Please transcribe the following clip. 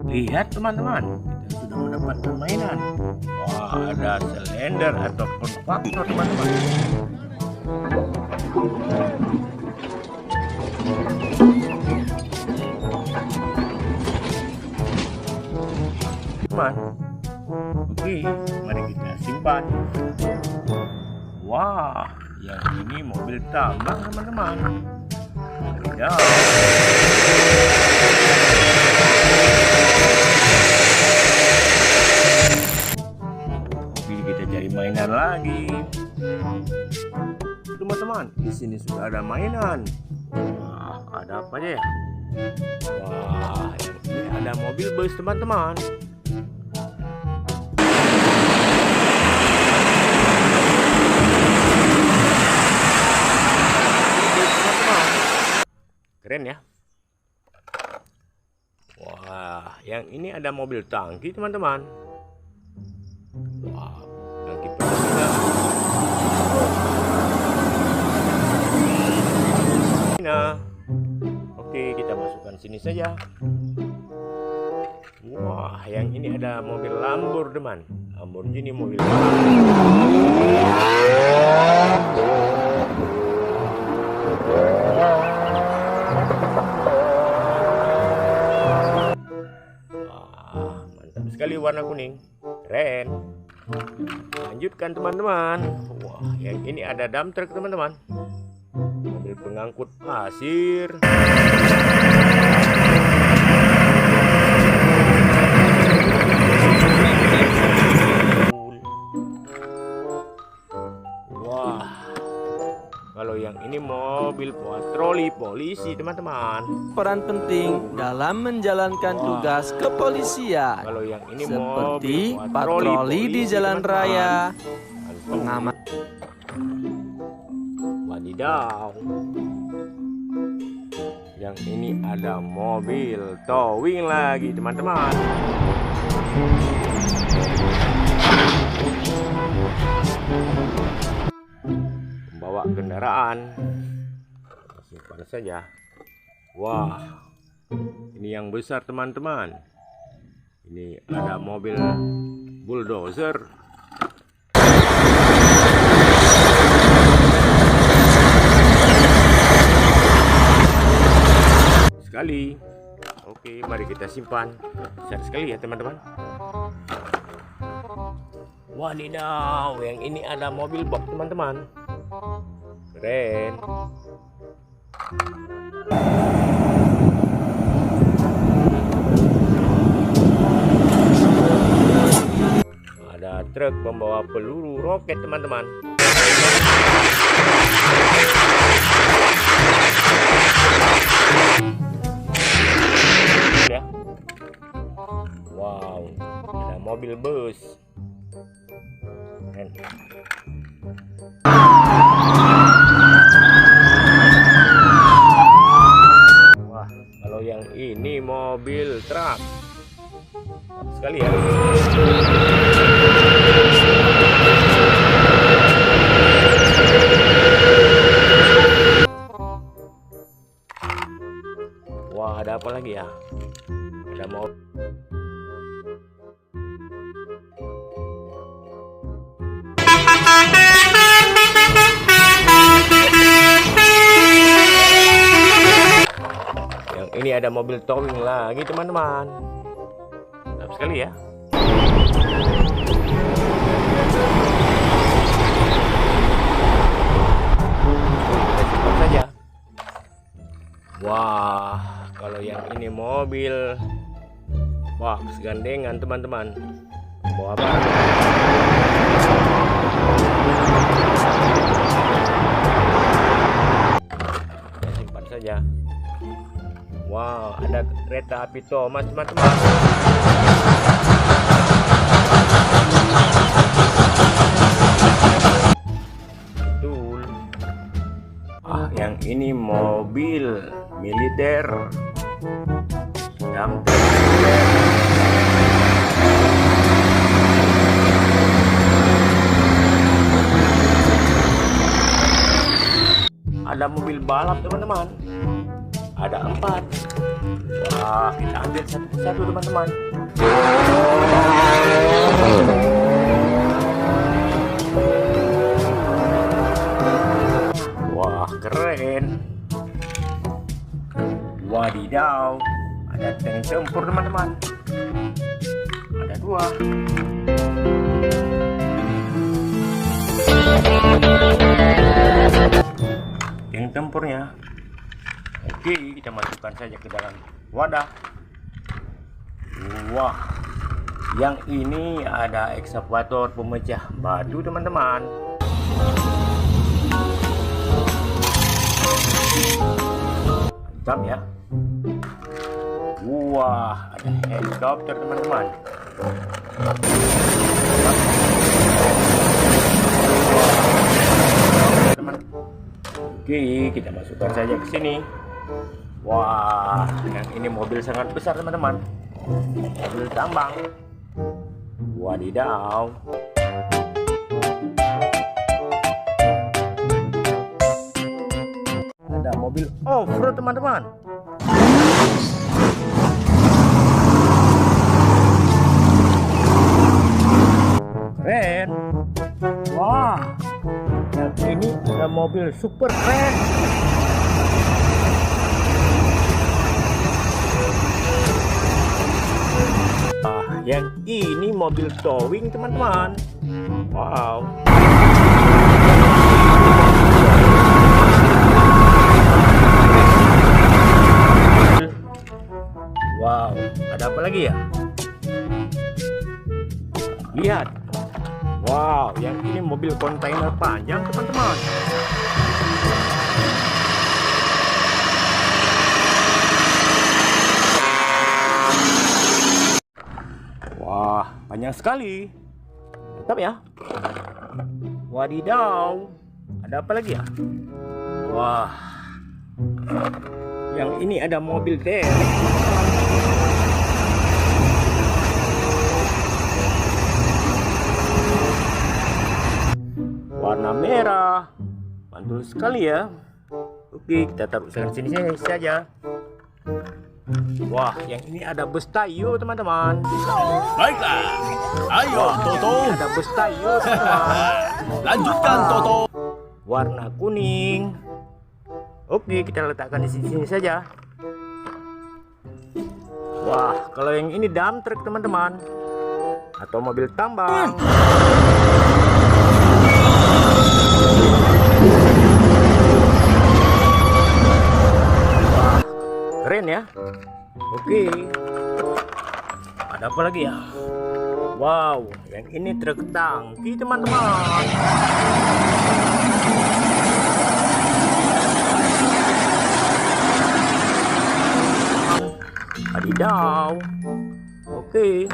Lihat teman-teman, kita sudah mendapatkan mainan. Wah, ada silinder ataupun faktor teman-teman. Teman, oke, mari kita simpan. Wah, yang ini mobil tambang teman-teman. Wadidaw. Oke, kita cari mainan lagi. Teman-teman, di sini sudah ada mainan. Wah, ada apa aja ya? Wah, ini ada mobil bus teman-teman. Keren ya. Wah, yang ini ada mobil tangki teman-teman. Wah, tangki Pertamina. Oke, kita masukkan sini saja. Wah, yang ini ada mobil Lamborghini teman. Lamborghini mobil. Mantap sekali warna kuning, keren. Lanjutkan teman-teman. Wah, yang ini ada dump truck teman-teman, mobil pengangkut pasir. Wah, kalau yang ini mobil patroli polisi teman-teman. Peran penting dalam menjalankan tugas kepolisian. Kalau yang ini seperti mobil patroli di jalan raya, pengamat. Wadidaw. Yang ini ada mobil towing lagi teman-teman. Membawa kendaraan. Simpan saja. Wah, ini yang besar teman-teman. Ini ada mobil bulldozer. Sekali. Oke, mari kita simpan. Besar sekali ya teman-teman. Wadidaw, yang ini ada mobil box teman-teman. Keren. Ada truk pembawa peluru roket teman-teman. Ya. Wow, ada mobil bus. Keren. Wah, kalau yang ini mobil truk. Sekali ya. Wah, ada apa lagi ya? Ada mau yang ini ada mobil towing lagi teman-teman. Mantap sekali ya. Kita simpan saja. Wah, kalau yang ini mobil box gandengan teman-teman. Bawa apa? Kita simpan saja. Wow, ada kereta api Thomas teman-teman. Betul. Ah, yang ini mobil militer. Dump truck. Ada mobil balap teman-teman. Ada 4. Wah, kita ambil satu persatu teman-teman. Wah, keren. Wadidaw, ada tank tempur teman-teman. Ada 2. Tank tempurnya. Oke, kita masukkan saja ke dalam wadah. Wah, yang ini ada ekskavator pemecah batu teman-teman. Mantap ya. Wah, ada helikopter teman-teman. Oke, kita masukkan saja ke sini. Wah, yang ini mobil sangat besar teman-teman. Mobil tambang. Wadidaw. Ada mobil off-road teman-teman. Keren. Wah, yang ini ada mobil super keren. Yang ini mobil towing teman-teman. Wow. Wow, ada apa lagi ya? Lihat. Wow, yang ini mobil kontainer panjang teman-teman. Wah, panjang sekali. Mantap ya. Wadidaw. Ada apa lagi ya? Wah. Yang ini ada mobil derek. Warna merah. Mantul sekali ya. Oke, kita taruh sini saja. Wah, yang ini ada bus Tayo teman-teman. Baiklah, ayo Wah, Toto. ini ada bus Tayo teman-teman. Lanjutkan Toto. Warna kuning. Oke, kita letakkan di sini saja. Wah, kalau yang ini dump truck teman-teman, atau mobil tambang. Wah, keren ya. Oke, ada apa lagi ya? Wow, yang ini truk tangki teman-teman. Wadidaw. Oke.